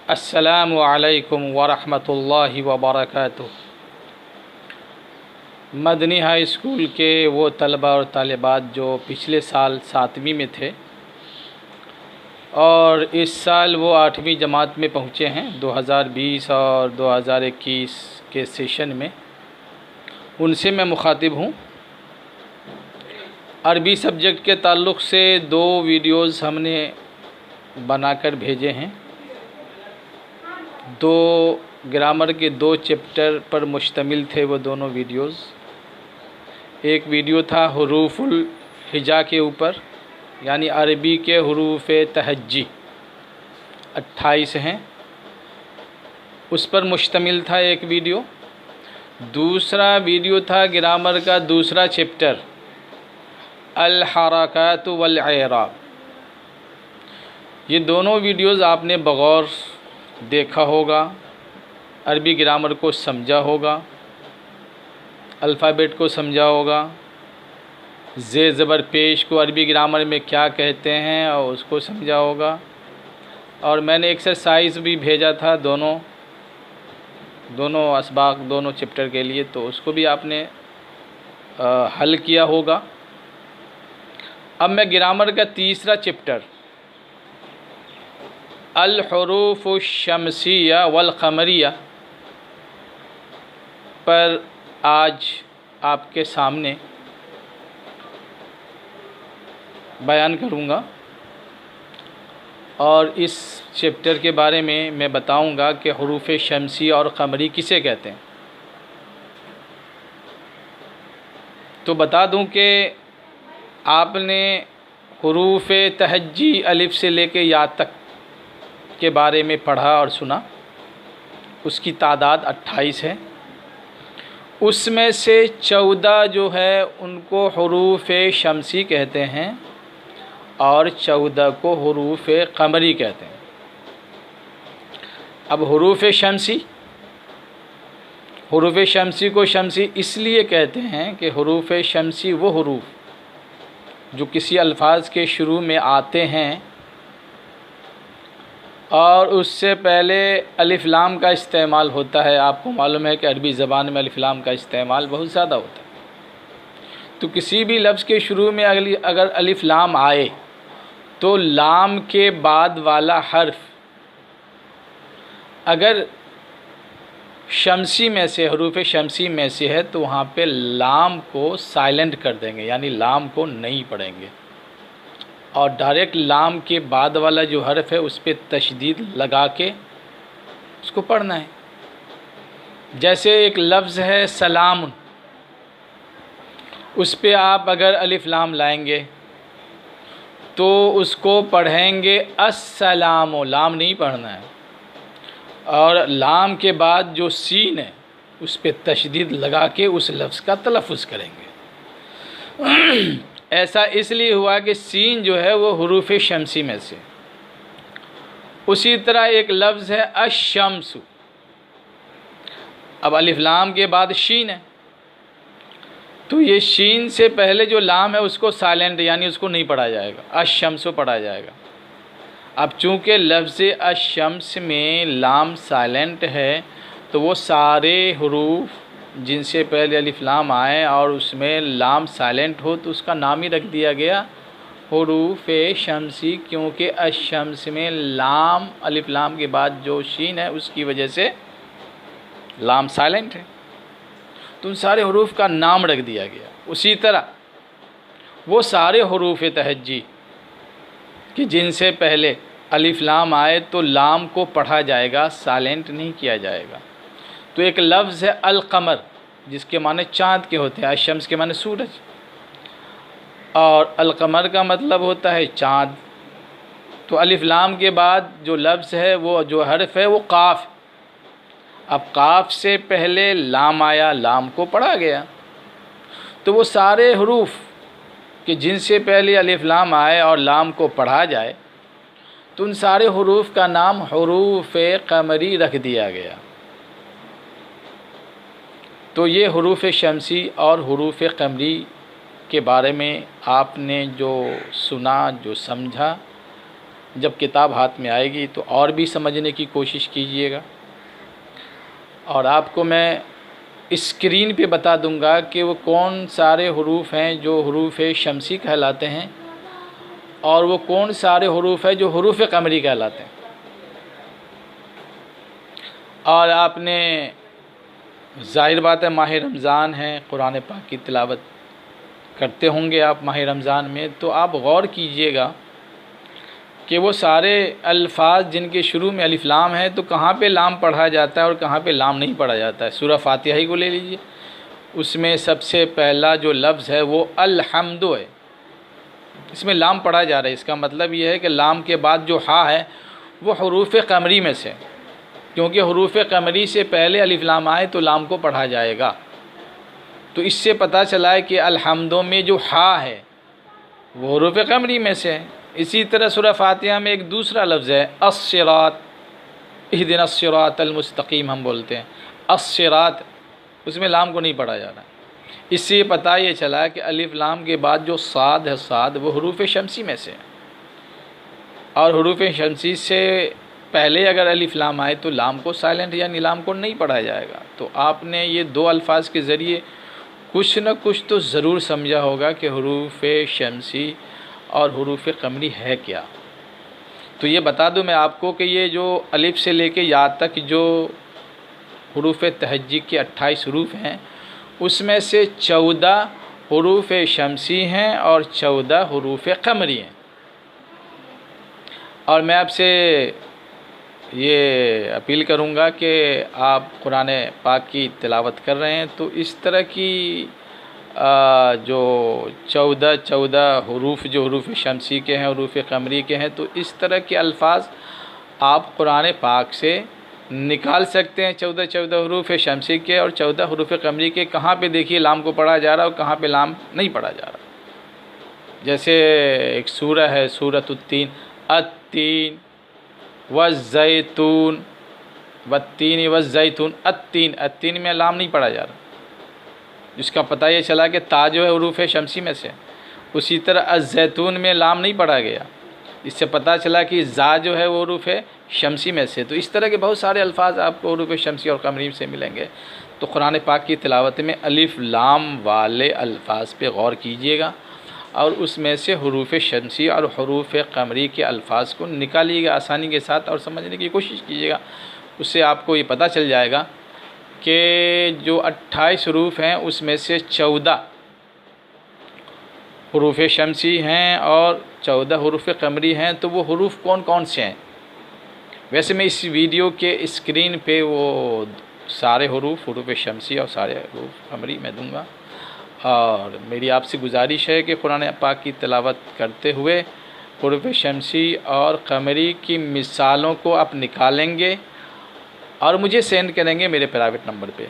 अस्सलामु अलैकुम वरहमतुल्लाहि वबरकातुह। मदनी हाई स्कूल के वो तलबा और तालिबात जो पिछले साल 7वीं में थे और इस साल वो 8वीं जमात में पहुँचे हैं 2020 और 2021 के सेशन में, उनसे मैं मुखातिब हूँ। अरबी सब्जेक्ट के ताल्लुक़ से 2 वीडियोज़ हमने बनाकर भेजे हैं। 2 ग्रामर के 2 चैप्टर पर मुश्तमिल थे वो दोनों वीडियोज़। एक वीडियो था हुरूफुल हिजा के ऊपर, यानी अरबी के हुरूफ तहज्जी 28 हैं, उस पर मुश्तमिल था एक वीडियो। दूसरा वीडियो था ग्रामर का दूसरा चैप्टर अल हरकात वल इराब। ये दोनों वीडियोज़ आपने बगौर देखा होगा, अरबी ग्रामर को समझा होगा, अल्फ़ाबेट को समझा होगा, ज़े ज़बर पेश को अरबी ग्रामर में क्या कहते हैं और उसको समझा होगा। और मैंने एक्सरसाइज भी भेजा था दोनों असबाक दोनों चैप्टर के लिए, तो उसको भी आपने हल किया होगा। अब मैं ग्रामर का तीसरा चैप्टर अल हुरूफ़ु शम्सिया वल क़मरिया पर आज आपके सामने बयान करूँगा और इस चैप्टर के बारे में मैं बताऊँगा कि हुरूफ़ शम्सी और क़मरी किसे कहते हैं। तो बता दूं कि आपने हुरूफ़ तहज्जी अलिफ से लेके या तक के बारे में पढ़ा और सुना। उसकी तादाद 28 है, उसमें से 14 जो है उनको हुरूफ़ शम्सी कहते हैं और 14 को हुरूफ़ क़मरी कहते हैं। अब हुरूफ़ शम्सी को शम्सी इसलिए कहते हैं कि हुरूफ़ शम्सी वो हुरूफ़ जो किसी अल्फाज के शुरू में आते हैं और उससे पहले अलिफ लाम का इस्तेमाल होता है। आपको मालूम है कि अरबी ज़बान में अलिफ लाम का इस्तेमाल बहुत ज़्यादा होता है। तो किसी भी लफ्ज़ के शुरू में अगर अलिफ लाम आए तो लाम के बाद वाला हर्फ अगर शम्सी में से हुरूफ़ शम्सी में से है तो वहाँ पे लाम को साइलेंट कर देंगे, यानी लाम को नहीं पढ़ेंगे और डायरेक्ट लाम के बाद वाला जो हर्फ है उस पर तशदीद लगा के उसको पढ़ना है। जैसे एक लफ्ज़ है सलाम, उस पे आप अगर अलिफ लाम लाएंगे तो उसको पढ़ेंगे अस्सलाम, लाम नहीं पढ़ना है। और लाम के बाद जो सीन है उस पे तशदीद लगा के उस लफ्ज़ का तलफ़्फ़ुज़ करेंगे। ऐसा इसलिए हुआ कि सीन जो है वो हुरूफ़ शम्सी में से। उसी तरह एक लफ्ज़ है अश-शम्सु, अब अलिफ लाम के बाद शीन है तो ये शीन से पहले जो लाम है उसको साइलेंट यानी उसको नहीं पढ़ा जाएगा, अश-शम्सु पढ़ा जाएगा। अब चूँकि लफ्ज़ अश-शम्स में लाम साइलेंट है तो वो सारे हुरूफ जिनसे पहले अलिफ लाम आए और उसमें लाम साइलेंट हो तो उसका नाम ही रख दिया गया हुरूफ़ शम्सी, क्योंकि अश-शम्स में लाम अलिफ लाम के बाद जो शीन है उसकी वजह से लाम साइलेंट है, तो उन सारे हुरूफ का नाम रख दिया गया। उसी तरह वो सारे हुरूफ़ तहज्जी कि जिनसे पहले अलिफ लाम आए तो लाम को पढ़ा जाएगा, साइलेंट नहीं किया जाएगा। तो एक लफ्ज़ है अल-क़मर जिसके माने चाँद के होते हैं, अश-शम्स के माने सूरज और अल-क़मर का मतलब होता है चाँद। तो अलिफ लाम के बाद जो लफ्ज़ है वो जो हर्फ है वो काफ़, अब काफ़ से पहले लाम आया, लाम को पढ़ा गया। तो वो सारे हुरूफ कि जिनसे पहले अलिफ लाम आए और लाम को पढ़ा जाए तो उन सारे हुरूफ का नाम हुरूफ़ क़मरी रख दिया गया। तो ये हुरूफ़ शम्सी और हुरूफ़ क़मरी के बारे में आपने जो सुना, जो समझा, जब किताब हाथ में आएगी तो और भी समझने की कोशिश कीजिएगा। और आपको मैं स्क्रीन पे बता दूंगा कि वो कौन सारे हुरूफ हैं जो हुरूफ शमसी कहलाते हैं और वो कौन सारे हुरूफ हैं जो हुरूफ कमरी कहलाते हैं। और आपने ज़ाहिर बात है माह रमज़ान है, कुरान पाक की तिलावत करते होंगे आप माह रमज़ान में, तो आप गौर कीजिएगा कि वो सारे अल्फाज जिनके शुरू में अलिफ लाम है तो कहाँ पे लाम पढ़ा जाता है और कहाँ पे लाम नहीं पढ़ा जाता है। सूरह फातिहा ही को ले लीजिए, उसमें सबसे पहला जो लफ्ज़ है वो अल्हम्दु है, इसमें लाम पढ़ा जा रहा है। इसका मतलब ये है कि लाम के बाद जो हा है वो हुरूफ कमरी में से, क्योंकि हुरूफ कमरी से पहले अलिफ लाम आए तो लाम को पढ़ा जाएगा। तो इससे पता चला है कि अल्हम्दु में जो हा है वो हुरूफ कमरी में से है। इसी तरह सूरह फातिहा में एक दूसरा लफ्ज़ है अस्सिरात, इहदिनस सिरातल मुस्तकीम हम बोलते हैं, अस्सिरात, उसमें लाम को नहीं पढ़ा जा रहा। इससे पता ये चला कि अलिफ लाम के बाद जो साद है, साद वो हुरूफ शमसी में से है। और हुरूफ शमसी से पहले अगर अलिफ लाम आए तो लाम को साइलेंट यानी लाम को नहीं पढ़ा जाएगा। तो आपने ये दो अल्फाज के ज़रिए कुछ न कुछ तो ज़रूर समझा होगा कि हुरूफ शमसी और हुरूफ कमरी है क्या। तो ये बता दूं मैं आपको कि ये जो अलिफ से लेके या तक जो हुरूफ तहज्जी के 28 हुरूफ हैं उसमें से 14 हुरूफ शमसी हैं और 14 हुरूफ कमरी हैं। और मैं आपसे ये अपील करूँगा कि आप कुरान पाक की तिलावत कर रहे हैं तो इस तरह की जो 14 हुरूफ जो हुरूफ शमसी के हैं, हुरूफ कमरी के हैं, तो इस तरह के अल्फाज आप कुरान पाक से निकाल सकते हैं। 14 हुरूफ शमसी के और 14 हुरूफ कमरी के कहाँ पे देखिए लाम को पढ़ा जा रहा है और कहाँ पे लाम नहीं पढ़ा जा रहा। जैसे एक सूरह है सूरतुत्तीन, अत्तीन वज़्ज़ैतून, वत्तीन वज़्ज़ैतून, अत्तीन में लाम नहीं पढ़ा जा रहा, जिसका पता ये चला कि ता जो है हुरूफ शमसी में से। उसी तरह अज़्ज़ैतून में लाम नहीं पढ़ा गया, इससे पता चला कि ज़ा जो है वो हुरूफ शमसी में से। तो इस तरह के बहुत सारे अल्फाज आपको हुरूफ शमसी और कमरी से मिलेंगे। तो कुरान पाक की तिलावत में अलिफ लाम वाले अल्फाज पे गौर कीजिएगा और उसमें से हुरूफ शमसी और हुरूफ कमरी के अल्फाज को निकालिएगा आसानी के साथ और समझने की कोशिश कीजिएगा। उससे आपको ये पता चल जाएगा कि जो 28 हुरूफ हैं उसमें से 14 हुरूफ शमसी हैं और 14 हुरूफ कमरी हैं। तो वो हुरूफ कौन कौन से हैं? वैसे मैं इस वीडियो के स्क्रीन पे वो सारे हुरूफ शमसी और सारे हुरूफ कमरी मैं दूंगा। और मेरी आपसे गुजारिश है कि कुरान पाक की तिलावत करते हुए हुरूफ शमसी और कमरी की मिसालों को आप निकालेंगे और मुझे सेंड करेंगे मेरे प्राइवेट नंबर पे।